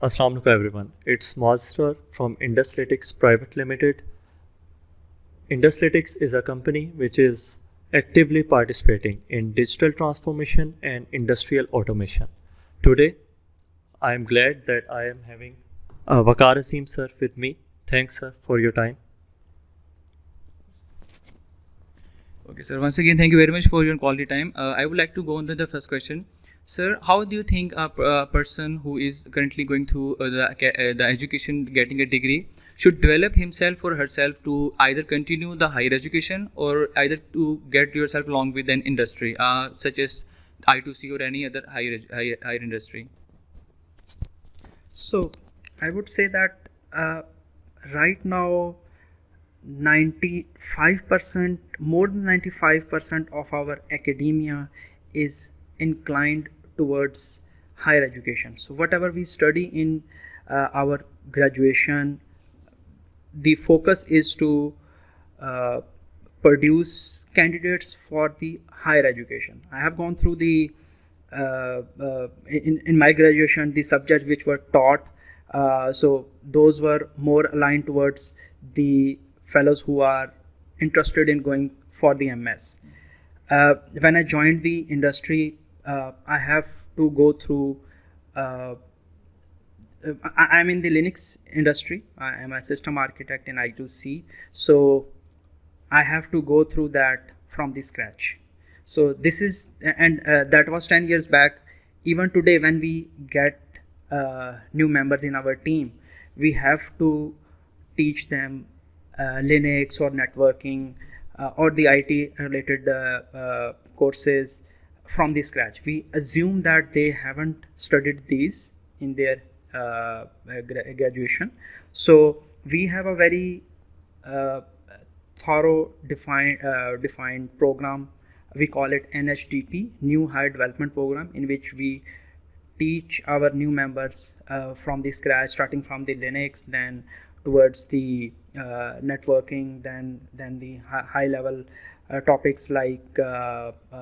Assalamu alaikum everyone. It's Master from IndusLytics Private Limited. IndusLytics is a company which is actively participating in digital transformation and industrial automation. Today, I am glad that I am having Waqar Azeem sir with me. Thanks sir for your time. Okay, sir. Once again, thank you very much for your quality time. I would like to go on to the first question. Sir, how do you think a person who is currently going through the education, getting a degree, should develop himself or herself to either continue the higher education or either to get yourself along with an industry, such as I2c or any other higher industry? So, I would say that right now, 95%, more than 95% of our academia is inclined towards higher education. So whatever we study in our graduation, the focus is to produce candidates for the higher education. I have gone through the in my graduation, the subjects which were taught, so those were more aligned towards the fellows who are interested in going for the MS. When I joined the industry, I have to go through I'm in the Linux industry. I am a system architect in i2c, so I have to go through that from the scratch. So this is, and that was 10 years back. Even today, when we get new members in our team, we have to teach them Linux or networking or the IT related courses from the scratch. We assume that they haven't studied these in their graduation. So we have a very thorough defined program. We call it NHDP, New Hire Development Program, in which we teach our new members from the scratch, starting from the Linux, then towards the networking, then the high level topics like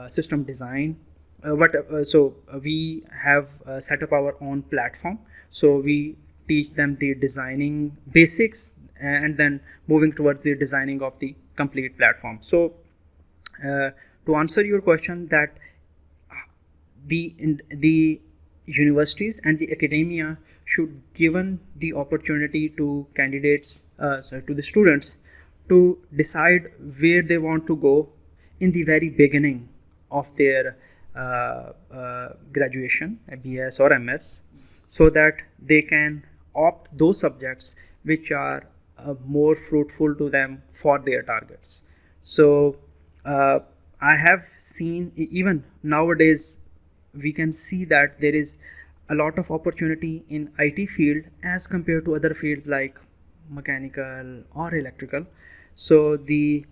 system design. So we have set up our own platform. So we teach them the designing basics and then moving towards the designing of the complete platform. So to answer your question, that the universities and the academia should given the opportunity to candidates, to the students, to decide where they want to go in the very beginning of their graduation, BS or MS, so that they can opt those subjects which are more fruitful to them for their targets. So I have seen, even nowadays, we can see that there is a lot of opportunity in IT field as compared to other fields like mechanical or electrical. So the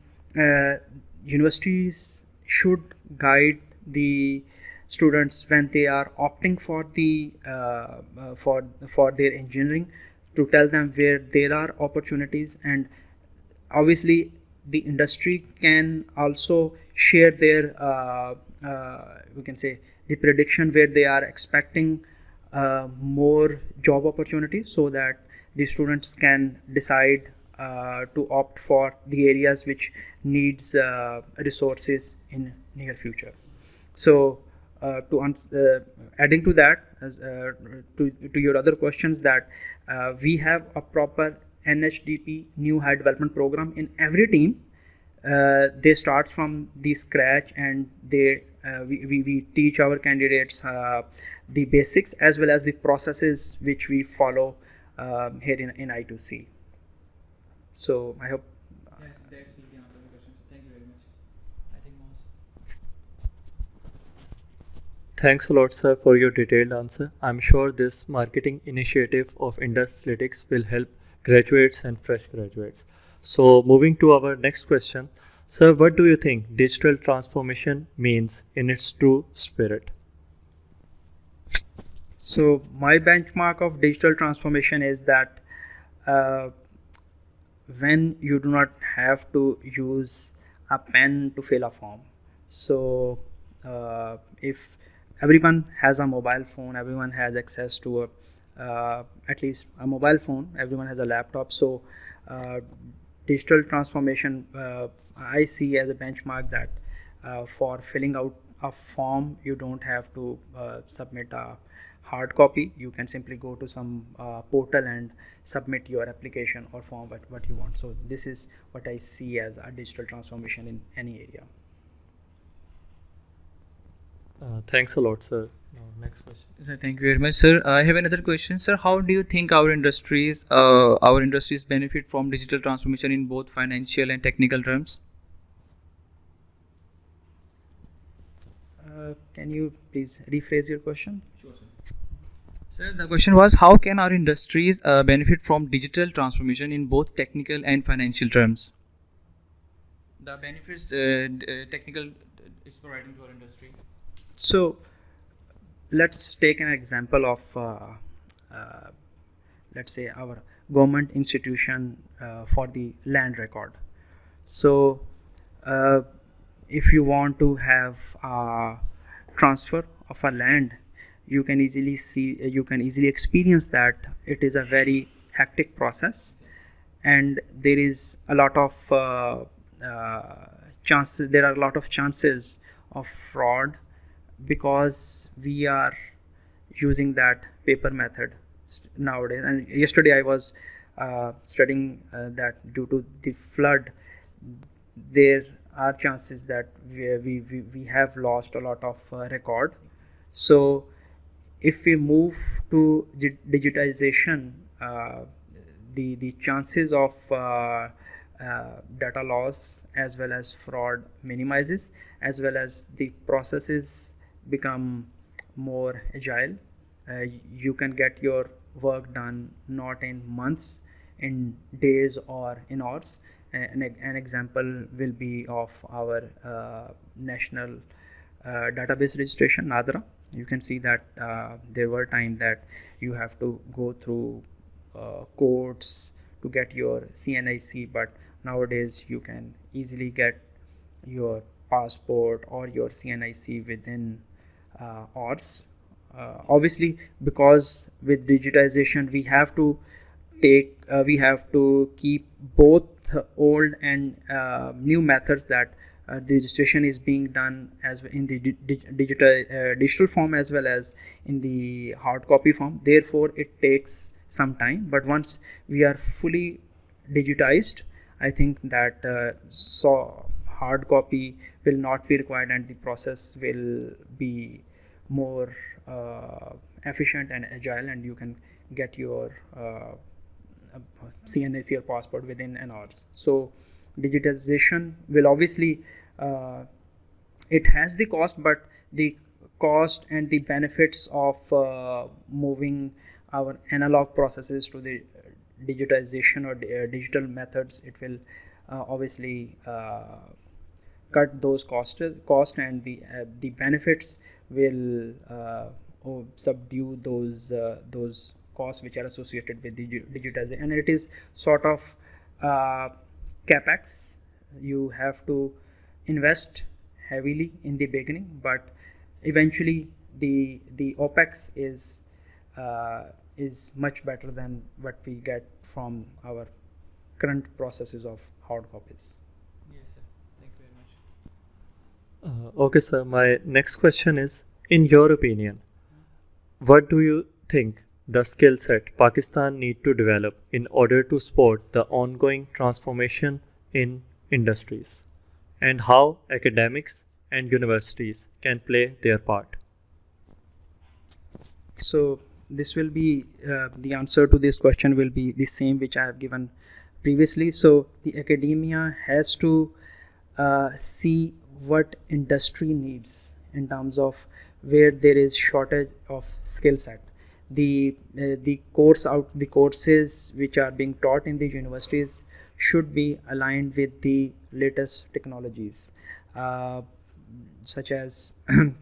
universities should guide the students when they are opting for the for their engineering, to tell them where there are opportunities, and obviously the industry can also share their we can say the prediction where they are expecting more job opportunities, so that the students can decide to opt for the areas which needs resources in near future. So adding to that, to your other questions, that we have a proper NHDP, New Hire Development Program, in every team. They start from the scratch, and we teach our candidates the basics as well as the processes which we follow here in i2c. So I hope that's the answer to the question. Thank you very much. I think Thanks a lot sir for your detailed answer. I'm sure this marketing initiative of IndusLytics will help graduates and fresh graduates. So moving to our next question, sir, what do you think digital transformation means in its true spirit? so. My benchmark of digital transformation is that when you do not have to use a pen to fill a form. So if everyone has a mobile phone, everyone has access to at least a mobile phone. Everyone has a laptop, so digital transformation I see as a benchmark that for filling out a form, you don't have to submit a hard copy. You can simply go to some portal and submit your application or form what you want. So this is what I see as a digital transformation in any area. Thanks a lot, sir. Now, next question. Sir, thank you very much, sir. I have another question, sir. How do you think our industries benefit from digital transformation in both financial and technical terms? Can you please rephrase your question? Sure, sir. Sir, the question was, how can our industries benefit from digital transformation in both technical and financial terms? The benefits technical is providing to our industry. So let's take an example of let's say our government institution for the land record. So if you want to have a transfer of a land, you can easily experience that it is a very hectic process, and there is a lot of chances. There are a lot of chances of fraud because we are using that paper method nowadays. And yesterday I was studying that due to the flood, there are chances that we have lost a lot of record. So if we move to digitization, the chances of data loss as well as fraud minimizes, as well as the processes become more agile. You can get your work done not in months, in days or in hours. An example will be of our national database registration, NADRA. You can see that there were times that you have to go through courts to get your CNIC, but nowadays you can easily get your passport or your CNIC within hours. Obviously, because with digitization we have to keep both old and new methods, that the registration is being done as in the digital form as well as in the hard copy form. Therefore it takes some time, but once we are fully digitized, I think that hard copy will not be required and the process will be more efficient and agile, and you can get your CNIC or passport within an hour. So digitization will obviously it has the cost, but the cost and the benefits of moving our analog processes to the digitization or digital methods, it will obviously cut those cost, and the benefits will subdue those costs which are associated with the digitization. And it is sort of capex. You have to invest heavily in the beginning, but eventually the OPEX is much better than what we get from our current processes of hard copies. Yes, sir. Thank you very much. Okay, sir. My next question is, in your opinion, what do you think the skill set Pakistan need to develop in order to support the ongoing transformation in industries, and how academics and universities can play their part? So this will be the answer to this question will be the same which I have given previously. So the academia has to see what industry needs in terms of where there is shortage of skill set. The courses which are being taught in the universities should be aligned with the latest technologies, such as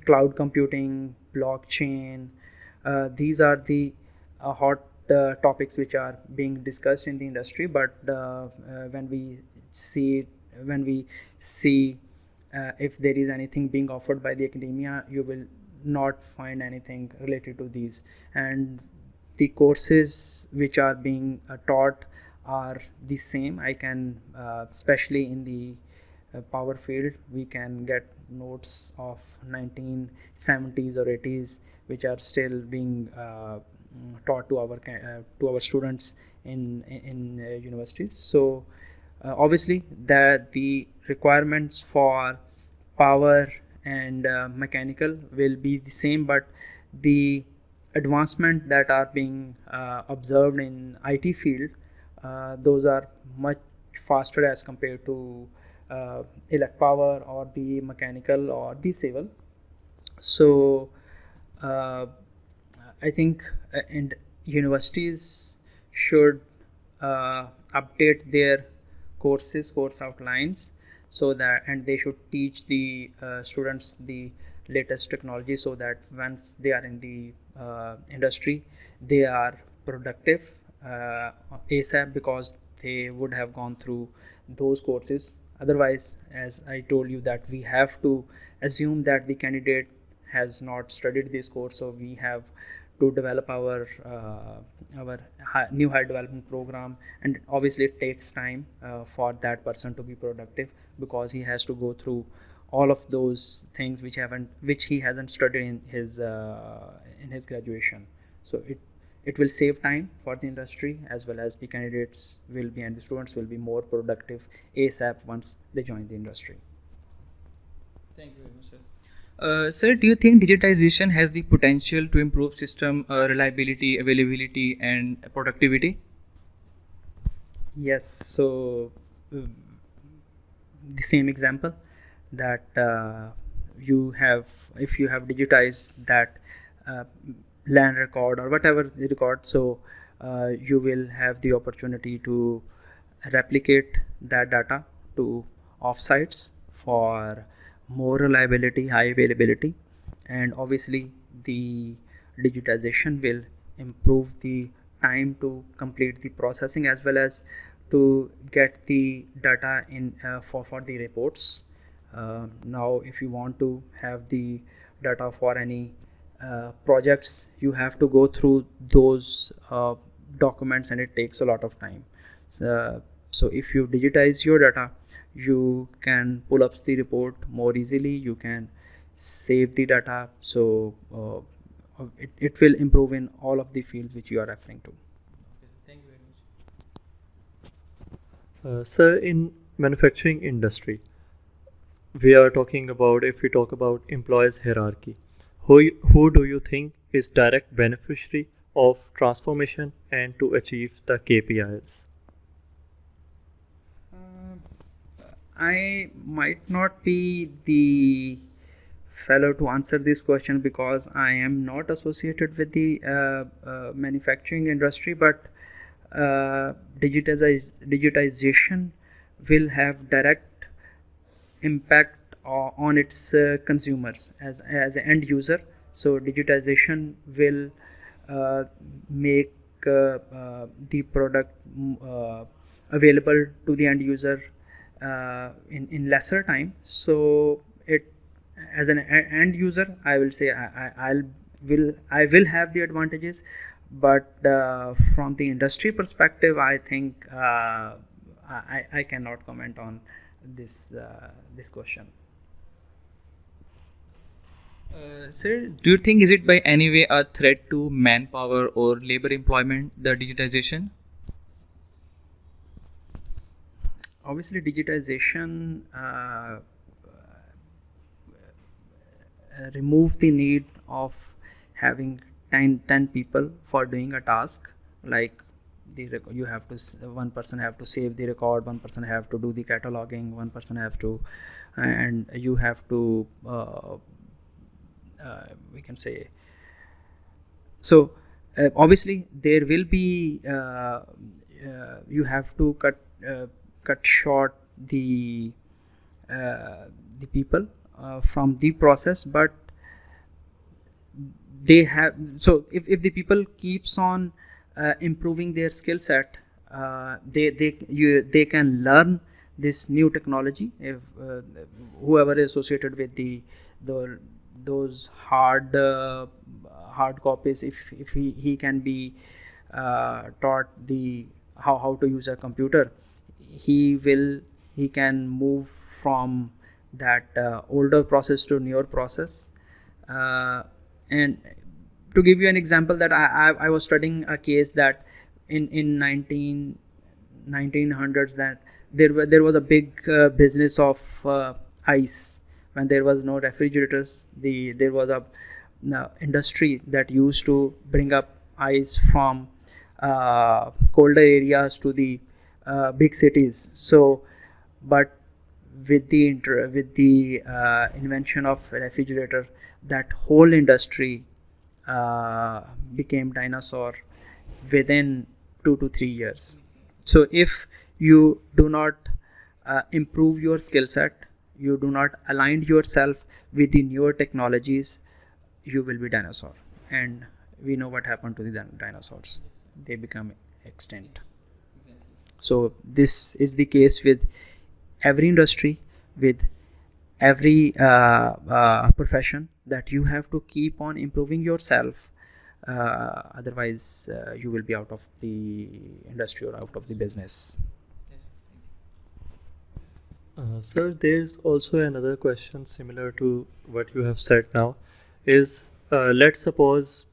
cloud computing, blockchain. These are the hot topics which are being discussed in the industry, but when we see if there is anything being offered by the academia, you will not find anything related to these. And the courses which are being taught are the same. I can especially in the power field, we can get notes of 1970s or 80s which are still being taught to our students in universities. So obviously that the requirements for power and mechanical will be the same, but the advancement that are being observed in IT field, those are much faster as compared to elect power or the mechanical or the civil. So I think and universities should update their course outlines, so that, and they should teach the students the latest technology, so that once they are in the industry, they are productive ASAP, because they would have gone through those courses. Otherwise, as I told you, that we have to assume that the candidate has not studied this course, so we have to develop our new hire development program, and obviously it takes time for that person to be productive, because he has to go through all of those things which he hasn't studied in his graduation. So it will save time for the industry, as well as the candidates will be, and the students will be more productive ASAP once they join the industry. Thank you very much, sir. Sir, do you think digitization has the potential to improve system reliability, availability, and productivity? Yes. So the same example that if you have digitized that land record or whatever the record, so you will have the opportunity to replicate that data to offsites for more reliability, high availability, and obviously the digitization will improve the time to complete the processing, as well as to get the data in for the reports. Now if you want to have the data for any projects, you have to go through those documents, and it takes a lot of time. So if you digitize your data, you can pull up the report more easily, you can save the data, so it will improve in all of the fields which you are referring to. Thank you very much. Sir, in manufacturing industry, we are talking about, if we talk about employees hierarchy, who do you think is direct beneficiary of transformation and to achieve the KPIs? I might not be the fellow to answer this question, because I am not associated with the manufacturing industry, but digitization will have direct impact on its consumers as an end user. So digitization will make the product available to the end user in lesser time. So it, as an end user, I will say I will have the advantages, but from the industry perspective, I think I cannot comment on this question. Sir, do you think is it by any way a threat to manpower or labor employment, the digitization? Obviously, digitization remove the need of having 10 people for doing a task, like you have to, one person have to save the record, one person have to do the cataloging, one person have to, and you have to we can say, so obviously there will be you have to cut short the people from the process, but they have, so if the people keeps on improving their skill set, they can learn this new technology. If whoever is associated with the those hard copies. If he can be taught the how to use a computer, he can move from that older process to newer process. And to give you an example, that I was studying a case that in 1900s, that there was a big business of ice. When there was no refrigerators, there was a industry that used to bring up ice from colder areas to the big cities. So, but with the invention of refrigerator, that whole industry became dinosaur within 2 to 3 years. So if you do not improve your skill set, you do not align yourself with the newer technologies, you will be dinosaur. And we know what happened to the dinosaurs. They become extinct. So this is the case with every industry, with every profession, that you have to keep on improving yourself. Otherwise, you will be out of the industry or out of the business. Sir, there's also another question similar to what you have said now. Is let's suppose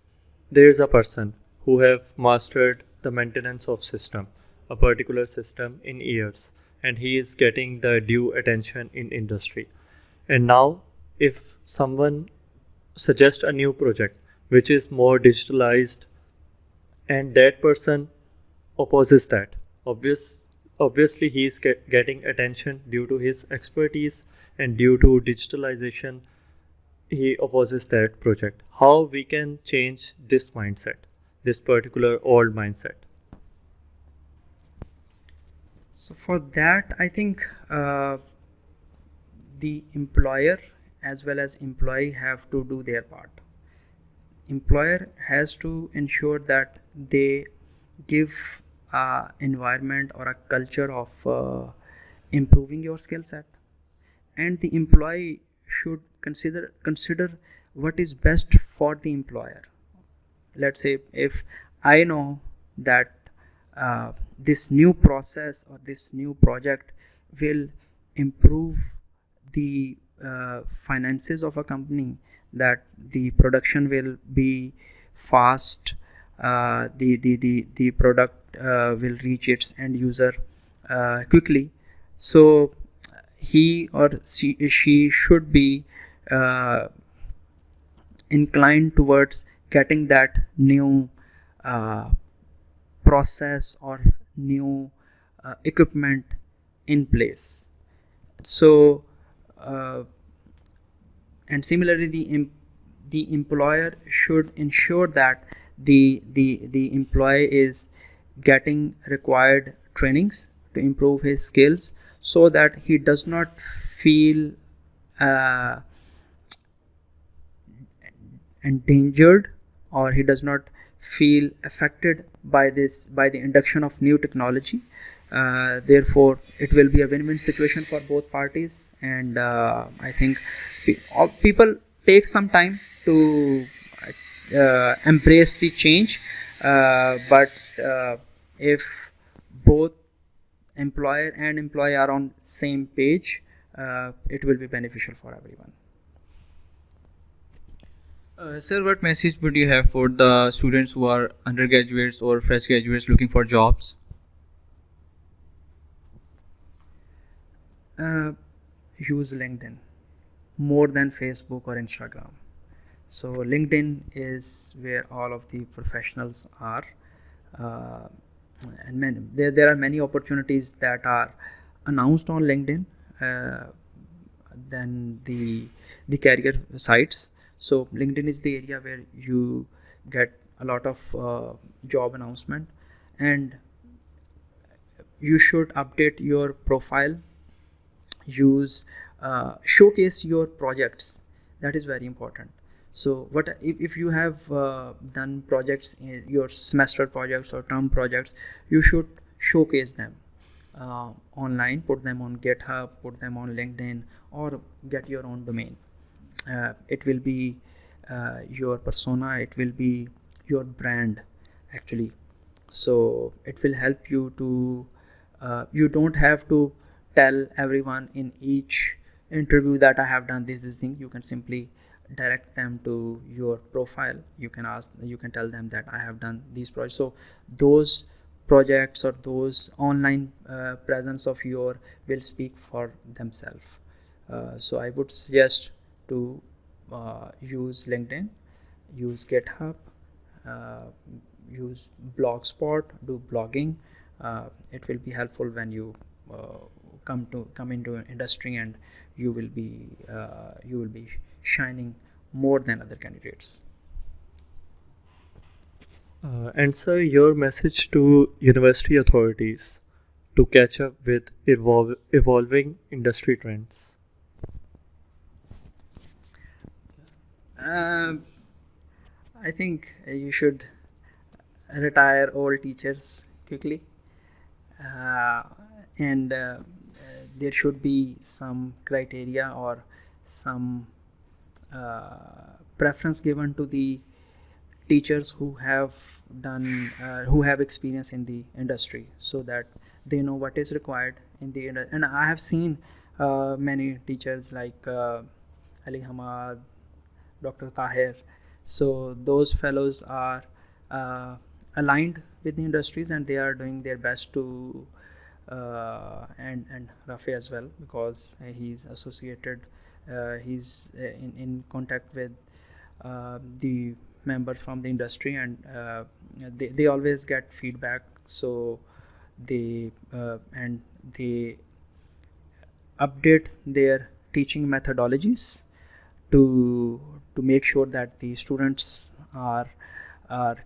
there's a person who have mastered the maintenance of system, a particular system, in years, and he is getting the due attention in industry. And now, if someone suggests a new project which is more digitalized, and that person opposes that, obviously he is getting attention due to his expertise, and due to digitalization he opposes that project. How we can change this mindset, this particular old mindset? So for that, I think the employer as well as employee have to do their part. Employer has to ensure that they give an environment or a culture of improving your skill set, and the employee should consider what is best for the employer. Let's say if I know that this new process or this new project will improve the finances of a company, that the production will be fast, the product will reach its end user quickly. So he or she should be inclined towards getting that new process or new equipment in place. So and similarly, the employer should ensure that the employee is getting required trainings to improve his skills, so that he does not feel endangered, or he does not feel affected by the induction of new technology. Therefore, it will be a win-win situation for both parties, and I think people take some time to embrace the change, but if both employer and employee are on same page, it will be beneficial for everyone. Sir, what message would you have for the students who are undergraduates or fresh graduates looking for jobs? Use LinkedIn more than Facebook or Instagram. So LinkedIn is where all of the professionals are, and there are many opportunities that are announced on LinkedIn than the career sites. So LinkedIn is the area where you get a lot of job announcement, and you should update your profile, use showcase your projects. That is very important. So what if you have done projects, in your semester projects or term projects, you should showcase them online, put them on GitHub, put them on LinkedIn, or get your own domain. it will be your persona, it will be your brand actually. So it will help you to you don't have to tell everyone in each interview that I have done this thing. You can simply direct them to your profile. You can tell them that I have done these projects. So those projects or those online presence of your will speak for themselves. So I would suggest to use LinkedIn, use GitHub, uh, use Blogspot, do blogging. It will be helpful when you come into an industry, and you will be shining more than other candidates. And sir, your message to university authorities to catch up with evolving industry trends. I think you should retire all teachers quickly, and there should be some criteria or some preference given to the teachers who have who have experience in the industry, so that they know what is required in the industry. And I have seen many teachers like Ali Hamad, Dr. Tahir. So those fellows are aligned with the industries, and they are doing their best to and Rafi as well, because he's associated, he's in contact with the members from the industry, and they always get feedback. So they update their teaching methodologies to make sure that the students are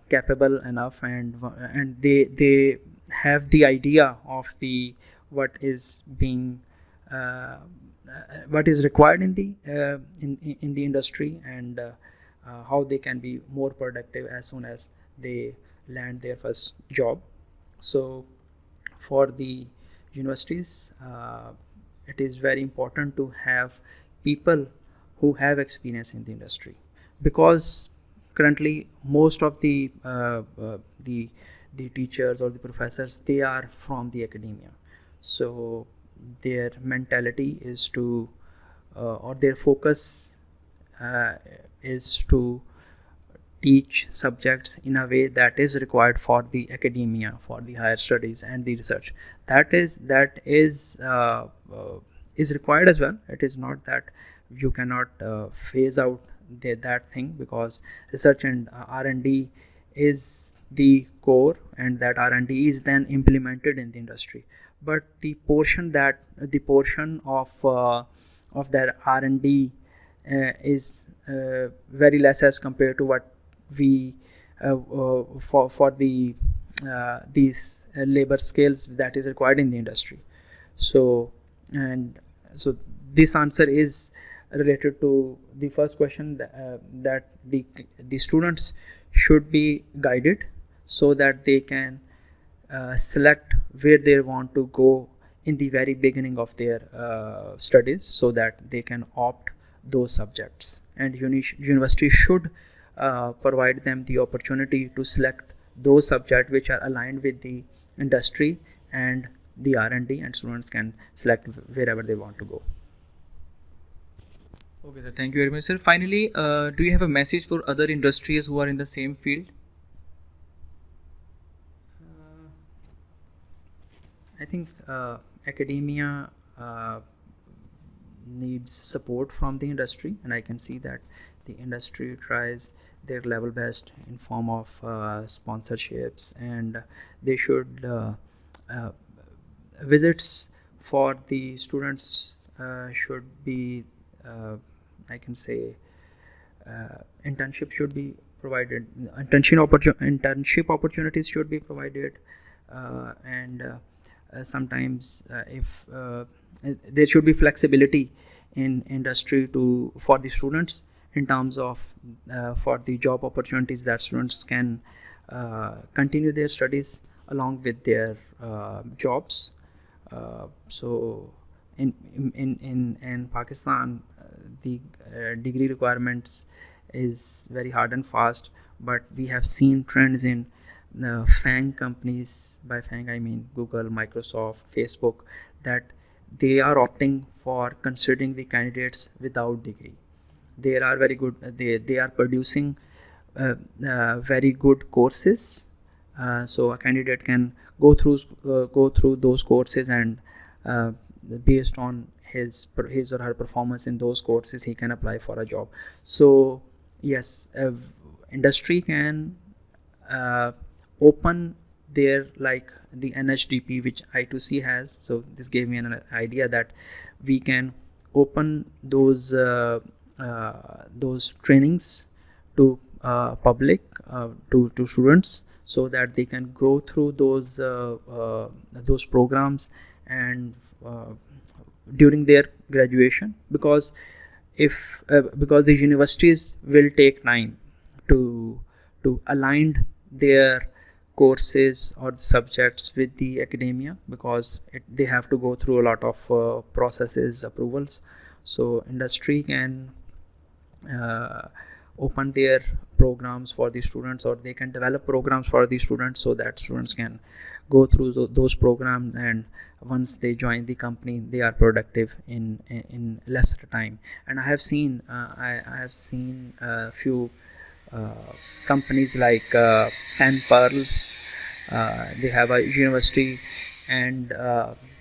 capable enough, and they have the idea of the what is being what is required in the in the industry, and how they can be more productive as soon as they land their first job. So for the universities, it is very important to have people who have experience in the industry, because currently most of the teachers or the professors, they are from the academia. So their mentality is to or their focus is to teach subjects in a way that is required for the academia, for the higher studies and the research. That is required as well. It is not that you cannot phase out that thing, because research and R&D is the core, and that R&D is then implemented in the industry. But the portion of that R&D is very less as compared to what we for the these labor skills that is required in the industry. So this answer is related to the first question, that the students should be guided so that they can select where they want to go in the very beginning of their studies, so that they can opt those subjects, and university should provide them the opportunity to select those subjects which are aligned with the industry and the R&D, and students can select wherever they want to go. Okay, sir. Thank you very much, sir. Finally, do you have a message for other industries who are in the same field? I think academia needs support from the industry, and I can see that the industry tries their level best in form of sponsorships, and they should visits for the students should be I can say internship should be provided, internship opportunities should be provided, and sometimes if there should be flexibility in industry for the students in terms of for the job opportunities, that students can continue their studies along with their jobs. So in Pakistan, the degree requirements is very hard and fast, but we have seen trends in FANG companies. By FANG I mean Google, Microsoft, Facebook, that they are opting for considering the candidates without degree. They are very good. They are producing very good courses, so a candidate can go through those courses, and based on his or her performance in those courses, he can apply for a job. So yes, industry can open their, like the NHDP which I2c has. So this gave me an idea that we can open those trainings to public, to students, so that they can go through those programs and during their graduation, because because the universities will take time to align their courses or subjects with the academia, because they have to go through a lot of processes, approvals. So industry can open their programs for the students, or they can develop programs for the students, so that students can go through those programs, and once they join the company, they are productive in lesser time. And I have seen a few companies like Pen Pearls, they have a university, and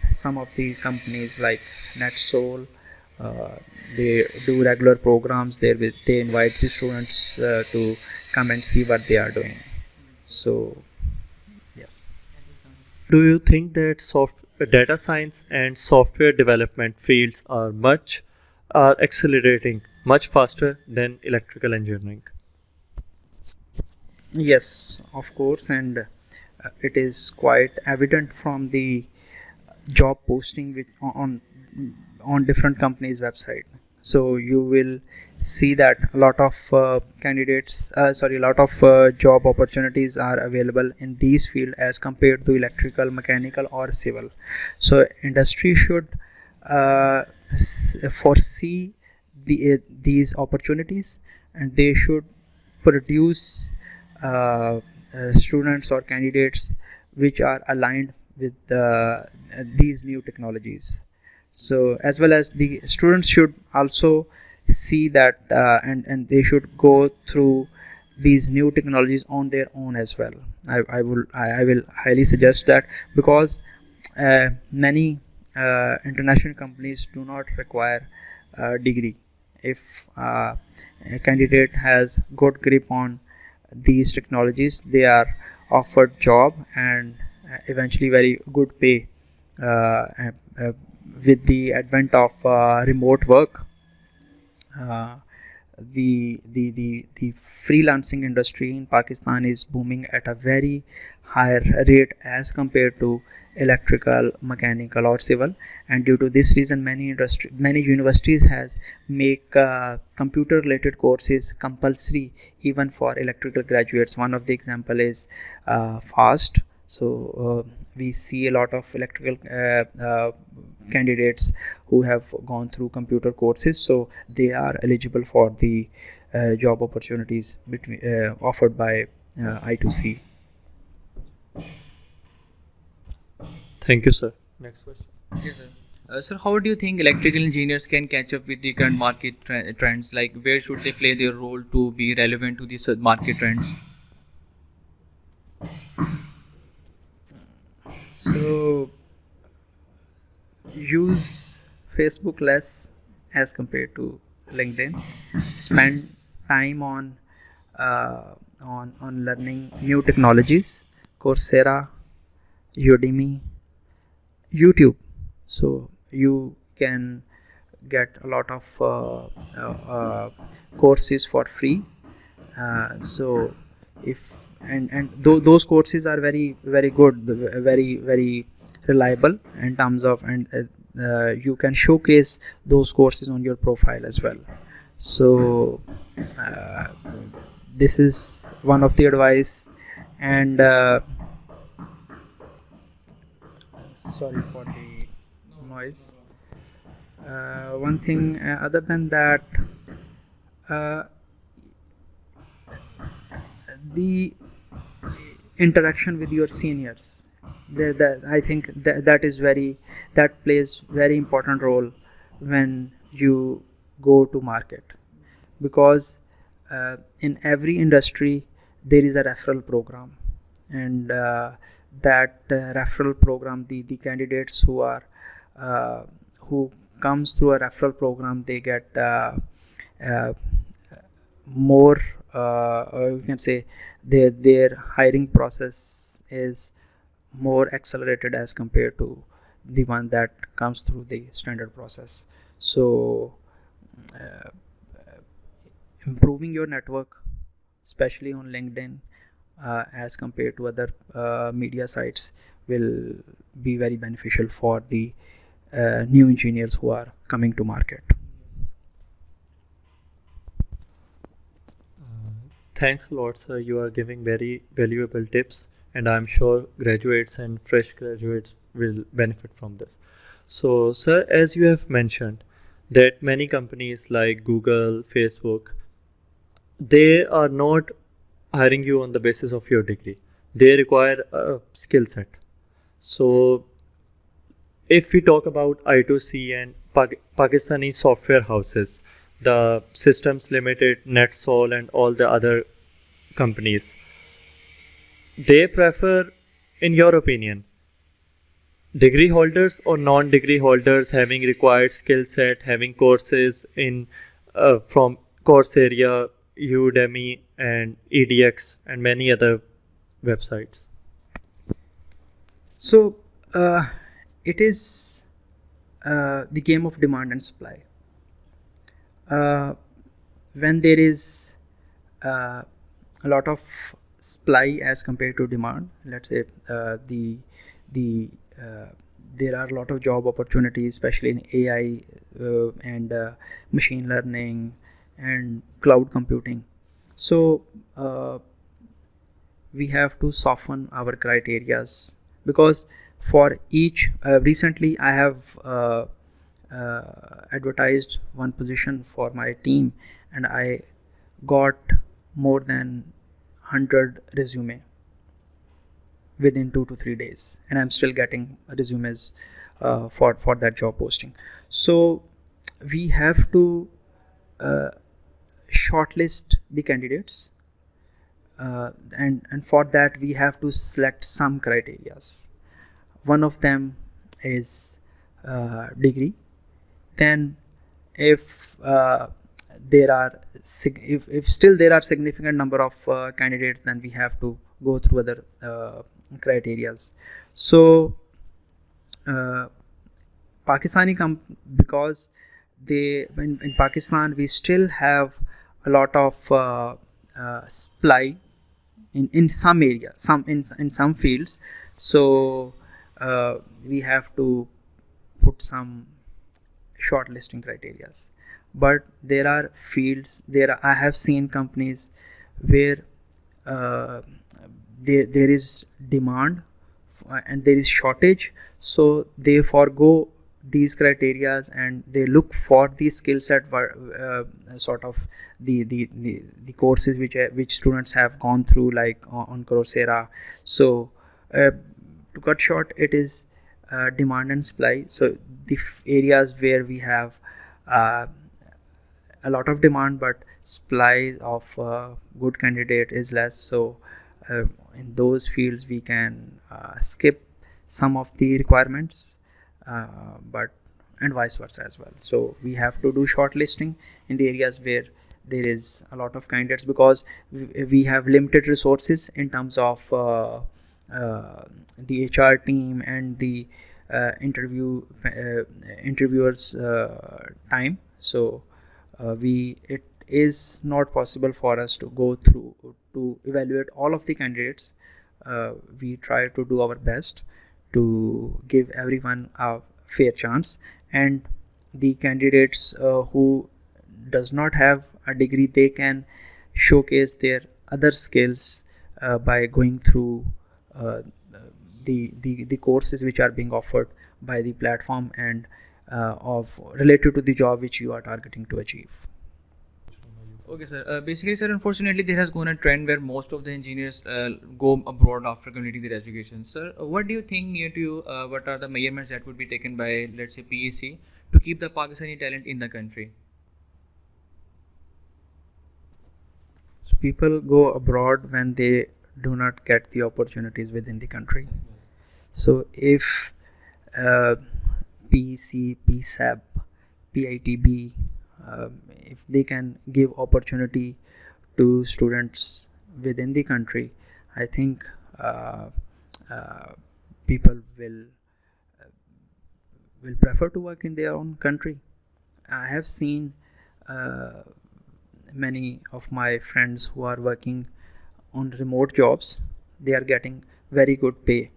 some of the companies like NetSol, they do regular programs there. They invite the students to come and see what they are doing. So yes. Do you think that data science and software development fields are accelerating much faster than electrical engineering? Yes, of course, and it is quite evident from the job posting on different companies' website. So you will see that a lot of job opportunities are available in these fields as compared to electrical, mechanical, or civil. So industry should foresee these opportunities, and they should produce students or candidates which are aligned with these new technologies. So as well as the students should also see that, and they should go through these new technologies on their own as well. I will highly suggest that, because many international companies do not require a degree. If a candidate has good grip on these technologies, they are offered job and eventually very good pay. With the advent of remote work, the freelancing industry in Pakistan is booming at a very higher rate as compared to electrical, mechanical, or civil. And due to this reason, many universities has make computer related courses compulsory even for electrical graduates. One of the example is FAST. So we see a lot of electrical candidates who have gone through computer courses, so they are eligible for the job opportunities offered by I2c. Thank you, sir. Next question. Yes, sir. Sir, how do you think electrical engineers can catch up with the current market trends? Like, where should they play their role to be relevant to these market trends? So use Facebook less as compared to LinkedIn. Spend time on learning new technologies. Coursera, Udemy, YouTube. So you can get a lot of courses for free. So if those courses are very good, very reliable in terms of, and you can showcase those courses on your profile as well. So this is one of the advice. And sorry for the noise. One thing other than that, uh, the interaction with your seniors, I think that plays very important role when you go to market, because in every industry there is a referral program, and that referral program, the candidates who comes through a referral program, they get uh, more, or you can say their hiring process is more accelerated as compared to the one that comes through the standard process. So uh, improving your network, especially on LinkedIn, as compared to other media sites, will be very beneficial for the new engineers who are coming to market. Thanks a lot, sir. You are giving very valuable tips, and I'm sure graduates and fresh graduates will benefit from this. So, sir, as you have mentioned, that many companies like Google, Facebook, they are not hiring you on the basis of your degree. They require a skill set. So, if we talk about I2c and Pakistani software houses, the Systems Limited, NetSol, and all the other companies, they prefer, in your opinion, degree holders or non-degree holders having required skill set, having courses in from Coursera, Udemy, and EDX, and many other websites? So it is the game of demand and supply. When there is a lot of supply as compared to demand, let's say there are a lot of job opportunities, especially in AI and machine learning and cloud computing. So we have to soften our criterias, because for each recently I have advertised one position for my team, and I got more than 100 resume within 2 to 3 days, and I'm still getting resumes for that job posting. So we have to shortlist the candidates, and for that we have to select some criterias. One of them is degree. Then if there are if still there are significant number of candidates, then we have to go through other criterias. So Pakistani because in Pakistan we still have a lot of supply in some areas, in some fields. So we have to put some shortlisting criteria. But there are fields, I have seen companies where there is demand and there is shortage, so they forego these criterias and they look for the skill set, sort of the courses which students have gone through, like on Coursera. So to cut short, it is demand and supply. So the areas where we have a lot of demand but supply of good candidate is less, so in those fields we can skip some of the requirements, but and vice versa as well. So we have to do shortlisting in the areas where there is a lot of candidates, because we have limited resources in terms of the HR team and the interviewers time. So it is not possible for us to go through to evaluate all of the candidates. We try to do our best to give everyone a fair chance, and the candidates who does not have a degree, they can showcase their other skills by going through the courses which are being offered by the platform, and of related to the job which you are targeting to achieve. Okay, sir. Basically, sir, unfortunately, there has gone a trend where most of the engineers go abroad after completing their education. Sir, what do you think near to you? What are the measurements that would be taken by, let's say, PEC to keep the Pakistani talent in the country? So people go abroad when they do not get the opportunities within the country. So if PEC, PSAB, PITB, if they can give opportunity to students within the country, I think people will prefer to work in their own country. I have seen many of my friends who are working on remote jobs. They are getting very good pay,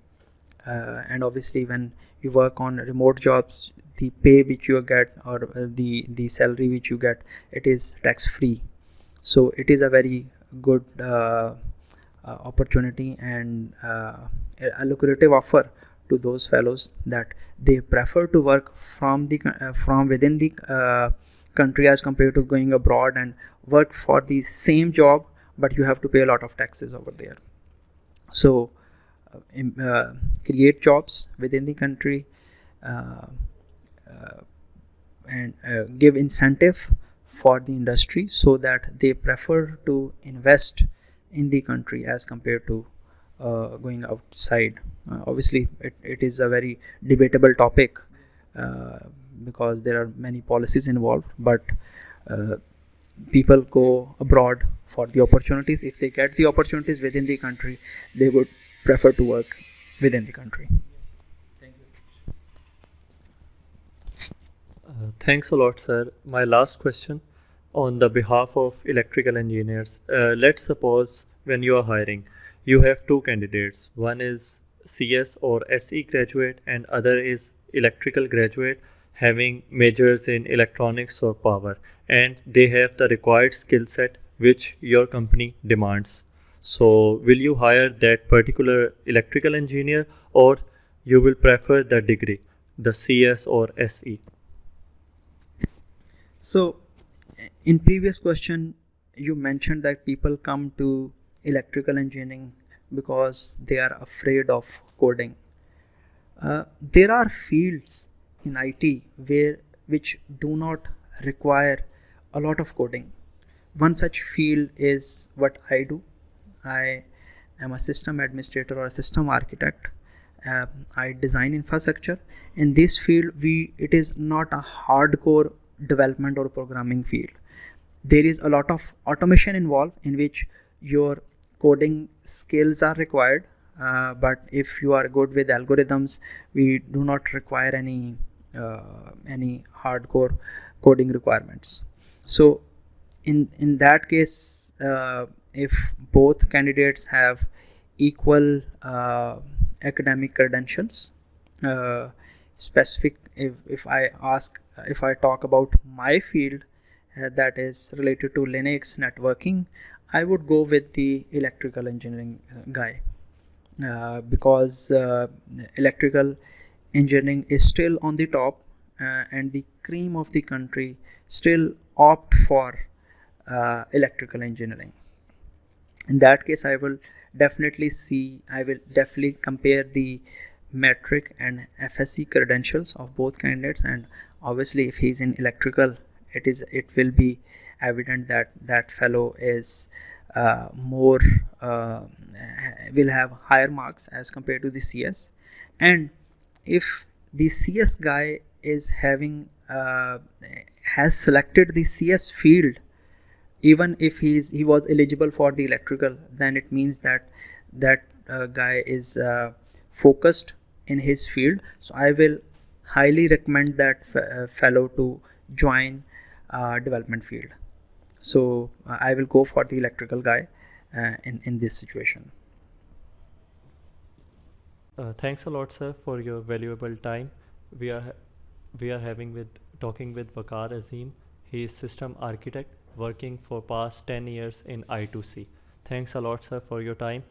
and obviously when you work on remote jobs, the pay which you get, or the salary which you get, it is tax free. So it is a very good opportunity and a lucrative offer to those fellows that they prefer to work from within the country as compared to going abroad and work for the same job, but you have to pay a lot of taxes over there. So create jobs within the country, and give incentive for the industry so that they prefer to invest in the country as compared to going outside. Obviously it is a very debatable topic because there are many policies involved, but people go abroad for the opportunities. If they get the opportunities within the country, they would prefer to work within the country. Thanks a lot, sir. My last question on the behalf of electrical engineers. Let's suppose when you are hiring, you have two candidates. One is CS or SE graduate and other is electrical graduate having majors in electronics or power, and they have the required skill set which your company demands. So will you hire that particular electrical engineer, or you will prefer the degree, the CS or SE? So in previous question you mentioned that people come to electrical engineering because they are afraid of coding. There are fields in IT which do not require a lot of coding. One such field is what I do. I am a system administrator or a system architect. I design infrastructure. In this field, it is not a hardcore development or programming field. There is a lot of automation involved in which your coding skills are required, but if you are good with algorithms, we do not require any hardcore coding requirements. So in that case, if both candidates have equal academic credentials, specific, if I talk about my field, that is related to Linux networking, I would go with the electrical engineering guy, because electrical engineering is still on the top, and the cream of the country still opt for electrical engineering. In that case, I will definitely compare the metric and FSC credentials of both candidates, and obviously if he's in electrical, it will be evident that that fellow is more will have higher marks as compared to the CS. And if the CS guy is having has selected the CS field, even if he was eligible for the electrical, then it means that guy is focused in his field. So I will highly recommend that fellow to join development field. So I will go for the electrical guy in this situation. Thanks a lot, sir, for your valuable time. We are talking with Waqar Azeem. He is system architect working for past 10 years in I2c. Thanks a lot, sir, for your time.